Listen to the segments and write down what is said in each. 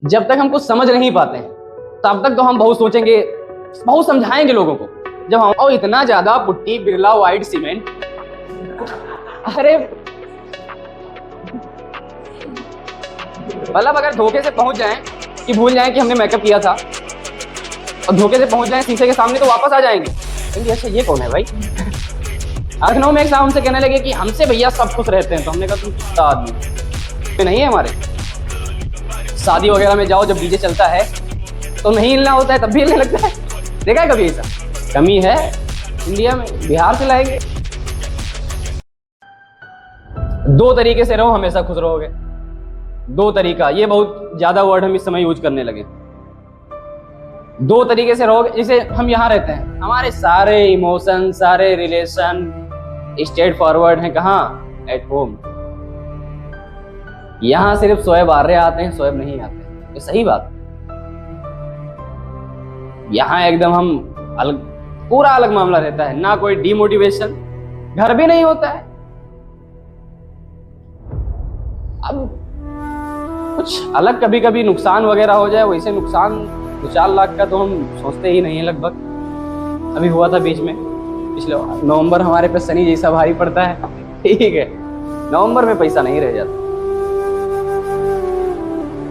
जब तक हम कुछ समझ नहीं पाते हैं तब तक तो हम बहुत सोचेंगे, बहुत समझाएंगे लोगों को। जब हम और इतना ज्यादा पुट्टी बिरला व्हाइट सीमेंट, अरे मतलब अगर धोखे से पहुंच जाएं कि भूल जाएं कि हमने मेकअप किया था और धोखे से पहुंच जाएं शीशे के सामने तो वापस आ जाएंगे। अच्छा ये कौन है भाई? लखनऊ में एक साहब हमसे कहने लगे कि हमसे भैया सब खुश रहते हैं। तो हमने कहा तुम कुत्ता आदमी नहीं है हमारे। शादी वगैरह में जाओ, जब डीजे चलता है तो नहीं हिलना होता है तब भी हिलने लगता है। देखा है कभी ऐसा? कमी है इंडिया में, बिहार से लाएंगे। दो तरीके से रहो, हमेशा खुश रहोगे। दो तरीका, ये बहुत ज्यादा वर्ड हम इस समय यूज करने लगे। दो तरीके से रहोगे। जैसे हम यहाँ रहते हैं, हमारे सारे इमोशन, सारे रिलेशन स्ट्रेट फॉरवर्ड हैं। कहाँ? At home. यहां सिर्फ शोएब आर्य आते हैं, शोएब नहीं आते। ये सही बात। यहां एकदम हम अलग, पूरा अलग मामला रहता है। ना कोई डिमोटिवेशन, घर भी नहीं होता है। अब कुछ अलग कभी कभी नुकसान वगैरह हो जाए, वैसे नुकसान 2-4 लाख का तो हम सोचते ही नहीं है लगभग। अभी हुआ था बीच में, पिछले नवंबर हमारे पे शनि जैसा भारी पड़ता है। ठीक है, नवंबर में पैसा नहीं रह जाता।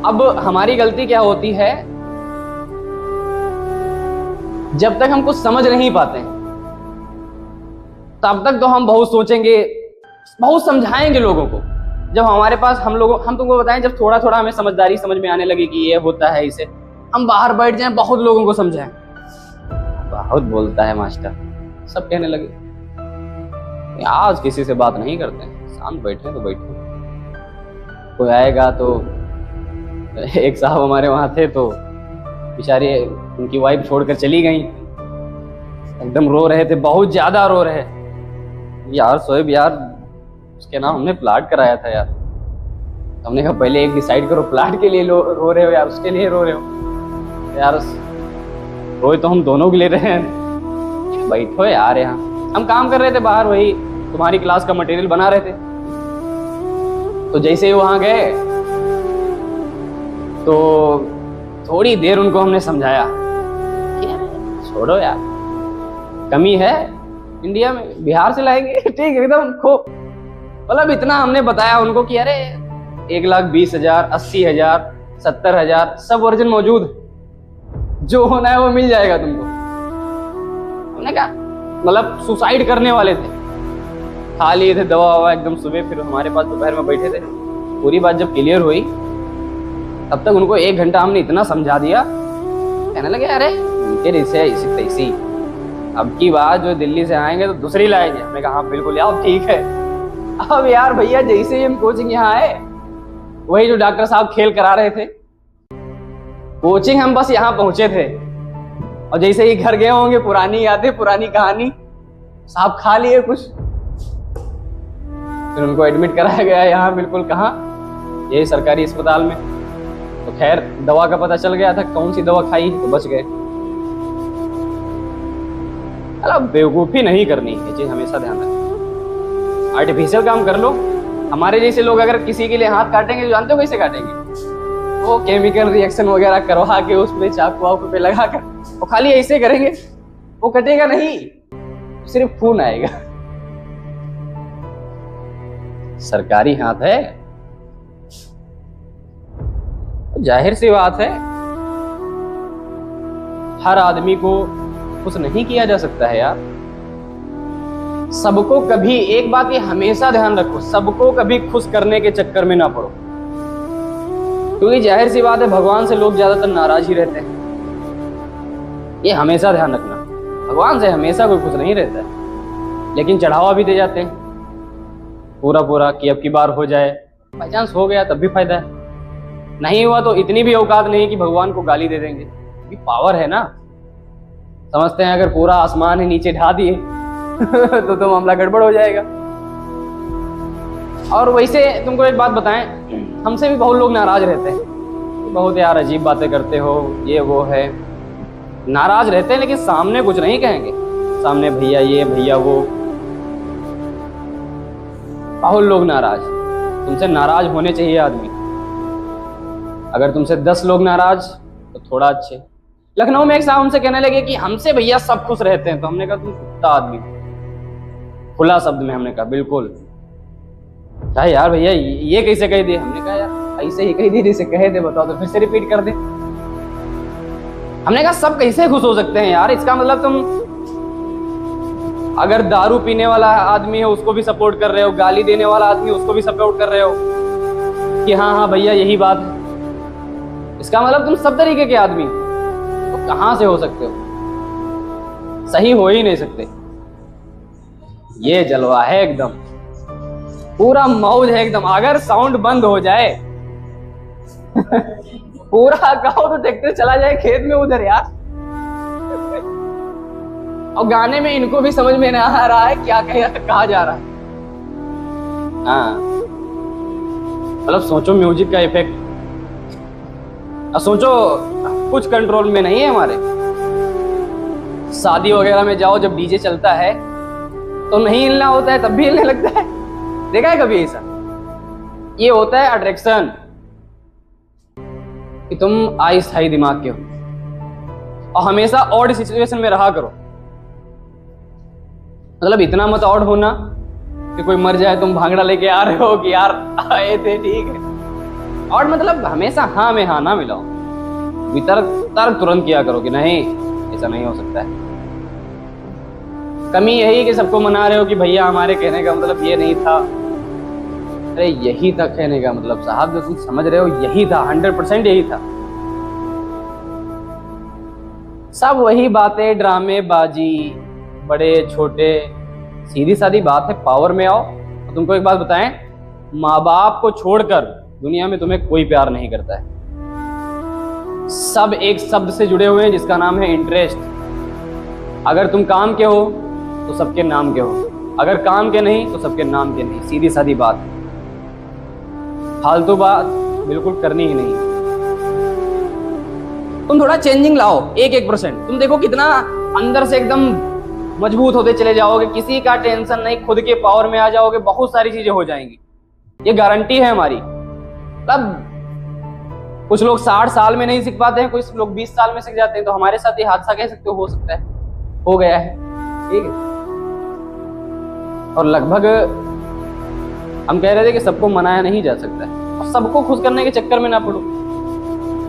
अब हमारी गलती क्या होती है? जब तक हम कुछ समझ नहीं पाते तब तक तो हम बहुत सोचेंगे, बहुत समझाएंगे लोगों को। जब हमारे पास हम तुमको बताएं, जब थोड़ा थोड़ा हमें समझदारी समझ में आने लगे कि ये होता है इसे, हम बाहर बैठ जाएं, बहुत लोगों को समझाएं। बहुत बोलता है मास्टर, सब कहने लगे। आज किसी से बात नहीं करते, शांत बैठे तो बैठे। कोई आएगा तो, एक साहब हमारे वहां थे तो बेचारे उनकी वाइफ छोड़कर चली गई। एकदम रो रहे थे, बहुत ज्यादा रो रहे। यार शोएब यार, उसके नाम हमने प्लाट कराया था यार। हमने कहा पहले एक डिसाइड करो, प्लाट के लिए रो रहे हो यार, उसके लिए रो रहे हो यार? रोए तो हम दोनों के लिए रहे हैं। बैठो यार, यहाँ हम काम कर रहे थे बाहर, वही तुम्हारी क्लास का मटेरियल बना रहे थे। तो जैसे ही वहां गए तो थोड़ी देर उनको हमने समझाया कि छोड़ो यार, कमी है इंडिया में, बिहार से लाएंगे। ठीक एकदम मतलब इतना हमने बताया उनको कि अरे 1,20,000, 80,000, 70,000 सब वर्जन मौजूद है, जो होना है वो मिल जाएगा तुमको। हमने कहा मतलब सुसाइड करने वाले थे, खा लिए थे दवा ववा एकदम सुबह। फिर हमारे पास दोपहर में बैठे थे। पूरी बात जब क्लियर हुई तब तक उनको 1 घंटा हमने इतना समझा दिया, कहने लगे अरे इनके जैसे ऐसी तैसी, अब की बात जो दिल्ली से आएंगे तो दूसरी लाएंगे। हमने कहा हाँ बिल्कुल यार, ठीक है। अब यार भैया जैसे ही हम कोचिंग यहाँ आए, वही जो डॉक्टर साहब खेल करा रहे थे, कोचिंग हम बस यहाँ पहुंचे थे और जैसे ही घर गए होंगे, पुरानी यादें, पुरानी कहानी, साहब खा लिए कुछ। फिर उनको एडमिट कराया गया यहाँ, बिल्कुल कहाँ, यही सरकारी अस्पताल में। तो खैर दवा का पता चल गया था, कौन सी दवा खाई तो बच गए। अरे बेवकूफी नहीं करनी, ये चीज हमेशा ध्यान रखें। आर्टिफिशियल काम कर लो। हमारे जैसे लोग अगर किसी के लिए हाथ काटेंगे तो जानते हो कैसे काटेंगे? वो केमिकल रिएक्शन वगैरह करवा के उसमें चाकू वाकू पे लगा कर, वो खाली ऐसे करेंगे, वो कटेगा नहीं, सिर्फ खून आएगा। सरकारी हाथ है, जाहिर सी बात है हर आदमी को खुश नहीं किया जा सकता है यार। सबको कभी, एक बात ये हमेशा ध्यान रखो, सबको कभी खुश करने के चक्कर में ना पड़ो। क्योंकि जाहिर सी बात है भगवान से लोग ज्यादातर नाराज ही रहते हैं। ये हमेशा ध्यान रखना, भगवान से हमेशा कोई खुश नहीं रहता है। लेकिन चढ़ावा भी दे जाते हैं पूरा कि अब की बार हो जाए। बाई चांस हो गया तब भी फायदा है, नहीं हुआ तो इतनी भी औकात नहीं कि भगवान को गाली दे देंगे। ये पावर है ना, समझते हैं अगर पूरा आसमान ही नीचे ढा दिए तो मामला गड़बड़ हो जाएगा। और वैसे तुमको एक बात बताएं, हमसे भी बहुत लोग नाराज रहते हैं, बहुत यार अजीब बातें करते हो, ये वो है। नाराज रहते हैं लेकिन सामने कुछ नहीं कहेंगे, सामने भैया ये भैया वो। बहुत लोग नाराज, तुमसे नाराज होने चाहिए आदमी। अगर तुमसे 10 लोग नाराज तो थोड़ा अच्छे। लखनऊ में एक साहब हमसे कहने लगे कि हमसे भैया सब खुश रहते हैं, तो हमने कहा तुम कुत्ता आदमी। खुला शब्द में हमने कहा बिल्कुल। क्या यार भैया ये कैसे कह दिए? हमने कहा यार ऐसे ही कह दिए जैसे कहे थे, बताओ तो फिर से रिपीट कर दे। हमने कहा सब कैसे खुश हो सकते हैं यार? इसका मतलब तुम अगर दारू पीने वाला आदमी है उसको भी सपोर्ट कर रहे हो, गाली देने वाला आदमी उसको भी सपोर्ट कर रहे हो कि हाँ हाँ भैया यही बात है, इसका मतलब तुम सब तरीके के आदमी हो। तो कहां से हो सकते हो? सही हो ही नहीं सकते। ये जलवा है एकदम, पूरा मौज है एकदम। अगर साउंड बंद हो जाए पूरा गांव तो ट्रैक्टर चला जाए खेत में उधर यार। और गाने में इनको भी समझ में ना आ रहा है क्या कहा जा रहा है। हाँ मतलब सोचो म्यूजिक का इफेक्ट। सोचो कुछ कंट्रोल में नहीं है हमारे। शादी वगैरह में जाओ, जब डीजे चलता है तो नहीं हिलना होता है, तब भी हिलने लगता है। देखा है कभी ऐसा? ये होता है अट्रैक्शन, कि तुम आइस्थाई दिमाग के हो और हमेशा ऑड सिचुएशन में रहा करो। मतलब इतना मत ऑड होना कि कोई मर जाए तुम भांगड़ा लेके आ रहे हो कि यार आए थे ठीक है। ऑड मतलब हमेशा हाँ में हाँ ना मिलाओ, तर्क तुरंत किया करो कि नहीं ऐसा नहीं हो सकता है। कमी यही कि सबको मना रहे हो कि भैया हमारे कहने का मतलब ये नहीं था। अरे यही था कहने का मतलब साहब, जो तुम समझ रहे हो यही था, 100% यही था। सब वही बातें, ड्रामे बाजी, बड़े छोटे, सीधी सादी बात है। पावर में आओ। तो तुमको एक बात बताएं, माँ बाप को छोड़कर दुनिया में तुम्हें कोई प्यार नहीं करता है। सब एक शब्द से जुड़े हुए हैं जिसका नाम है इंटरेस्ट। अगर तुम काम के हो तो सबके नाम के हो, अगर काम के नहीं तो सबके नाम के नहीं। सीधी सादी बात, फालतू बात बिल्कुल करनी ही नहीं। तुम थोड़ा चेंजिंग लाओ, 1% तुम देखो कितना अंदर से एकदम मजबूत होते चले जाओगे। किसी का टेंशन नहीं, खुद के पावर में आ जाओगे, बहुत सारी चीजें हो जाएंगी। ये गारंटी है हमारी। तब कुछ लोग 60 साल में नहीं सीख पाते हैं, कुछ लोग 20 साल में सीख जाते हैं। तो हमारे साथ ये हादसा कह सकते हो सकता है, हो गया है, ठीक है। और लगभग हम कह रहे थे कि सबको मनाया नहीं जा सकता है, और सबको खुश करने के चक्कर में ना पड़ो,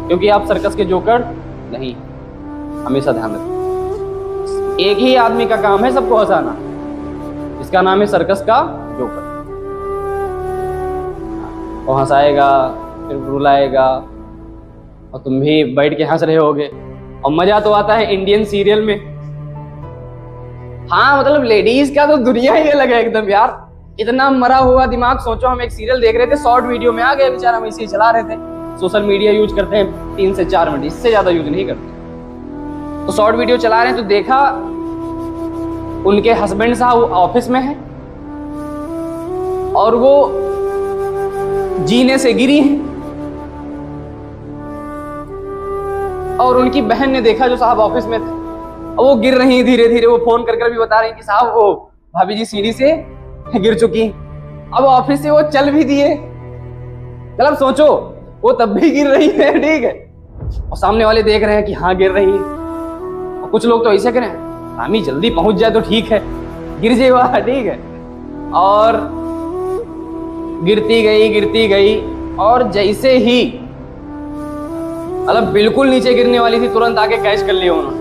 क्योंकि आप सर्कस के जोकर नहीं। हमेशा ध्यान रखो, एक ही आदमी का काम है सबको हंसाना, इसका नाम है सर्कस का जोकर। वो हंसाएगा, फिर रुलाएगा, और तुम भी बैठ के हंस रहे होगे। और मजा तो आता है इंडियन सीरियल में। हाँ मतलब लेडीज का तो दुनिया ही अलग है एकदम यार। इतना मरा हुआ दिमाग। सोचो हम एक सीरियल देख रहे थे, शॉर्ट वीडियो में आ गए बेचारा, हम इसे चला रहे थे। सोशल मीडिया यूज करते हैं 3 से 4 मिनट, इससे ज्यादा यूज नहीं करते। तो शॉर्ट वीडियो चला रहे हैं तो देखा उनके हस्बैंड साहब ऑफिस में है और वो जीने से गिरी हैं, और उनकी बहन ने देखा जो साहब ऑफिस में थे, और वो गिर रही धीरे धीरे। वो फोन कर कर भी बता रही कि साहब वो भाभी जी सीढ़ी से गिर चुकी। अब ऑफिस से वो चल भी दिए, मतलब सोचो वो तब भी गिर रही है, ठीक है। और सामने वाले देख रहे हैं कि हाँ गिर रही है। और कुछ लोग तो ऐसे करें, हामी जल्दी पहुंच जाए तो ठीक है, गिर जाए वहां, ठीक है। और गिरती गई, और जैसे ही मतलब बिल्कुल नीचे गिरने वाली थी, तुरंत आके कैच कर लिया उन्होंने।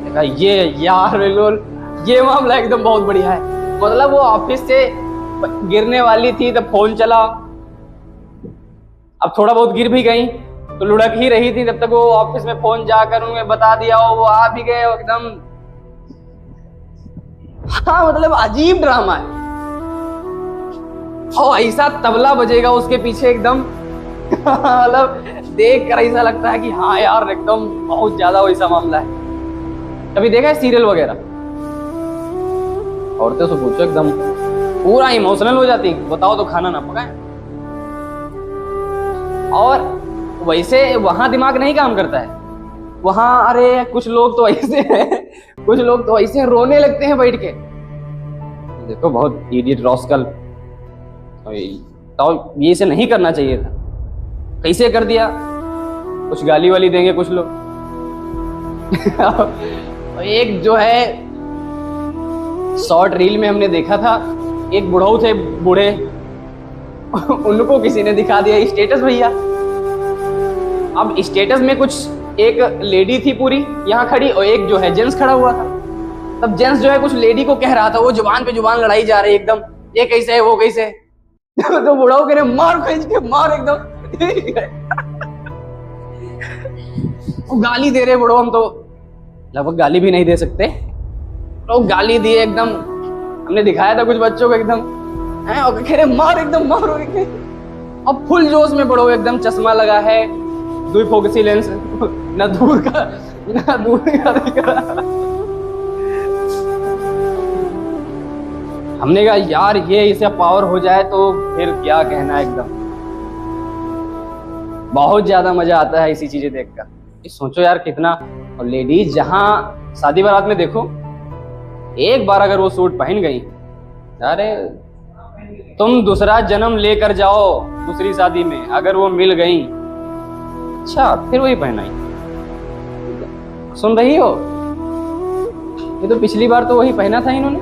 देखा ये यार बिल्कुल ये मामला एकदम बहुत बढ़िया है। मतलब वो ऑफिस से गिरने वाली थी तब फोन चला, अब थोड़ा बहुत गिर भी गई तो लुढ़क ही रही थी, तब तक वो ऑफिस में फोन जाकर उन्हें बता दिया, वो आ भी गए एकदम। हाँ मतलब अजीब ड्रामा है। और ऐसा तबला बजेगा उसके पीछे एकदम मतलब देख कर ऐसा लगता है कि हाँ यार एकदम बहुत ज्यादा वैसा मामला है। कभी देखा है सीरियल वगैरह? औरतें से पूछो एकदम पूरा इमोशनल हो जाती, बताओ तो खाना ना पकाए। और वैसे वहां दिमाग नहीं काम करता है, वहां अरे कुछ लोग तो ऐसे हैं, कुछ लोग तो ऐसे रोने लगते हैं बैठ के। देखो बहुत इडियट रॉस्कल, तो ये इसे नहीं करना चाहिए था, कैसे कर दिया। कुछ गाली वाली देंगे कुछ लोग। और एक जो है शॉर्ट रील में हमने देखा था, एक बुढ़ऊ थे बूढ़े, उनको किसी ने दिखा दिया स्टेटस भैया। अब स्टेटस में कुछ एक लेडी थी पूरी यहाँ खड़ी और एक जो है जेंट्स खड़ा हुआ था। तब जेंट्स जो है कुछ लेडी को कह रहा था, वो जुबान पे जुबान लड़ाई जा रही एकदम, ये कैसे है वो कैसे है। तो बुढ़ाऊ कह रहे मार खींच के मार एकदम। वो गाली दे रहे बुढ़ो, हम तो लगभग गाली भी नहीं दे सकते, तो गाली दिए एकदम। हमने दिखाया था कुछ बच्चों को एकदम है, और कह रहे मार एकदम मारो। अब फुल जोश में बुढ़ो एकदम, चश्मा लगा है, दुई फोकसी लेंस, ना दूर का दिख रहा। हमने कहा यार ये इसे पावर हो जाए तो फिर क्या कहना, एकदम बहुत ज्यादा मजा आता है इसी चीजें देखकर। सोचो यार कितना, और लेडीज जहां शादी बारात में देखो, एक बार अगर वो सूट पहन गई, अरे तुम दूसरा जन्म लेकर जाओ दूसरी शादी में, अगर वो मिल गई अच्छा फिर वही पहनाई। सुन रही हो, ये तो पिछली बार तो वही पहना था इन्होंने।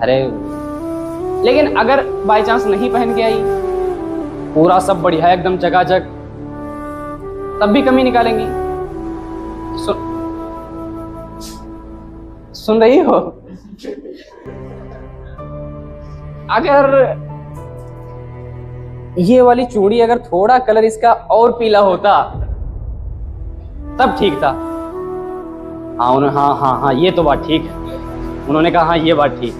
अरे लेकिन अगर बाय चांस नहीं पहन के आई, पूरा सब बढ़िया एकदम चकाचक, तब भी कमी निकालेंगी। सुन रही हो, अगर ये वाली चूड़ी अगर थोड़ा कलर इसका और पीला होता तब ठीक था। हाँ ये तो बात ठीक है, उन्होंने कहा हाँ ये बात ठीक,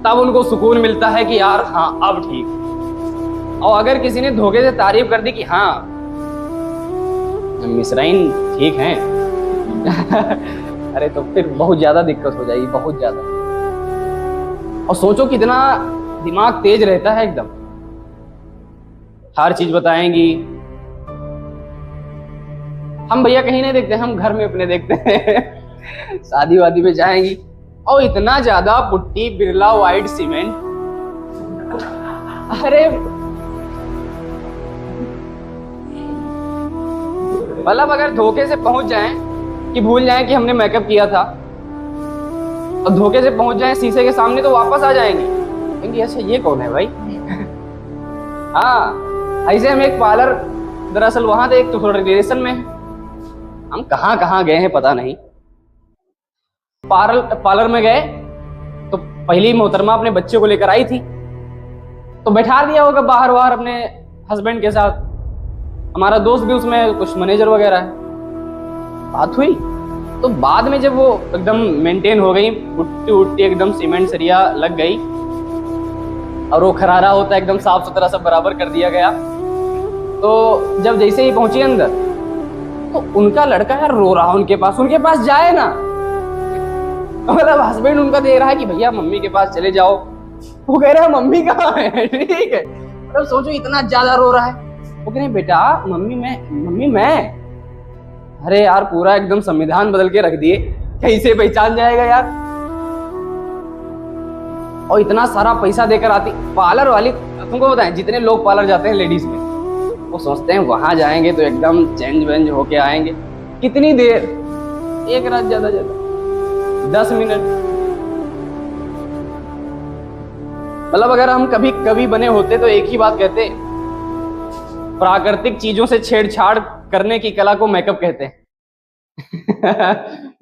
तब उनको सुकून मिलता है कि यार हाँ अब ठीक। और अगर किसी ने धोखे से तारीफ कर दी कि हाँ मिसराइन ठीक है, अरे तो फिर बहुत ज्यादा दिक्कत हो जाएगी, बहुत ज्यादा। और सोचो कितना दिमाग तेज रहता है एकदम, हर चीज बताएंगी। हम भैया कहीं नहीं देखते, हम घर में अपने देखते हैं। शादी वादी में जाएंगी और इतना ज्यादा पुट्टी बिरला व्हाइट सीमेंट, अरे मतलब अगर धोखे से पहुंच जाएं कि भूल जाएं कि हमने मेकअप किया था, और धोखे से पहुंच जाएं शीशे के सामने, तो वापस आ जाएंगी, कहेंगी अच्छा ये कौन है भाई। हाँ ऐसे हम एक पार्लर, दरअसल वहां थे एक तो थोड़ा रिलेशन में, हम कहाँ गए हैं पता नहीं। पार्लर में गए तो पहली मोहतरमा अपने बच्चे को लेकर आई थी, तो बैठा दिया होगा बाहर अपने हस्बैंड के साथ। हमारा दोस्त भी उसमें कुछ मैनेजर वगैरह है। बात हुई तो बाद में जब वो एकदम मेंटेन हो गई, पुट्टी उट्टी एकदम सीमेंट सरिया लग गई, और वो खरारा होता है एकदम साफ सुथरा सब बराबर कर दिया गया, तो जब जैसे ही पहुंची अंदर, तो उनका लड़का यार रो रहा उनके पास जाए ना, मतलब हस्बैंड उनका दे रहा है कि भैया मम्मी के पास चले जाओ, वो कह रहा है मम्मी कहाँ है। ठीक है, मतलब सोचो इतना ज्यादा रो रहा है। वो कह रहे बेटा मम्मी मैं, अरे यार पूरा एकदम संविधान बदल के रख दिए, कैसे पहचान जाएगा यार। और इतना सारा पैसा देकर आती पार्लर वाली, तुमको बताएं जितने लोग पार्लर जाते हैं लेडीज में, वो सोचते हैं वहां जाएंगे तो एकदम चेंज वेंज होके आएंगे। कितनी देर, एक रात, ज्यादा 10 मिनट। मतलब अगर हम कभी बने होते तो एक ही बात कहते, प्राकृतिक चीजों से छेड़छाड़ करने की कला को मेकअप कहते हैं।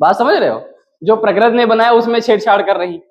बात समझ रहे हो, जो प्रकृति ने बनाया उसमें छेड़छाड़ कर रही।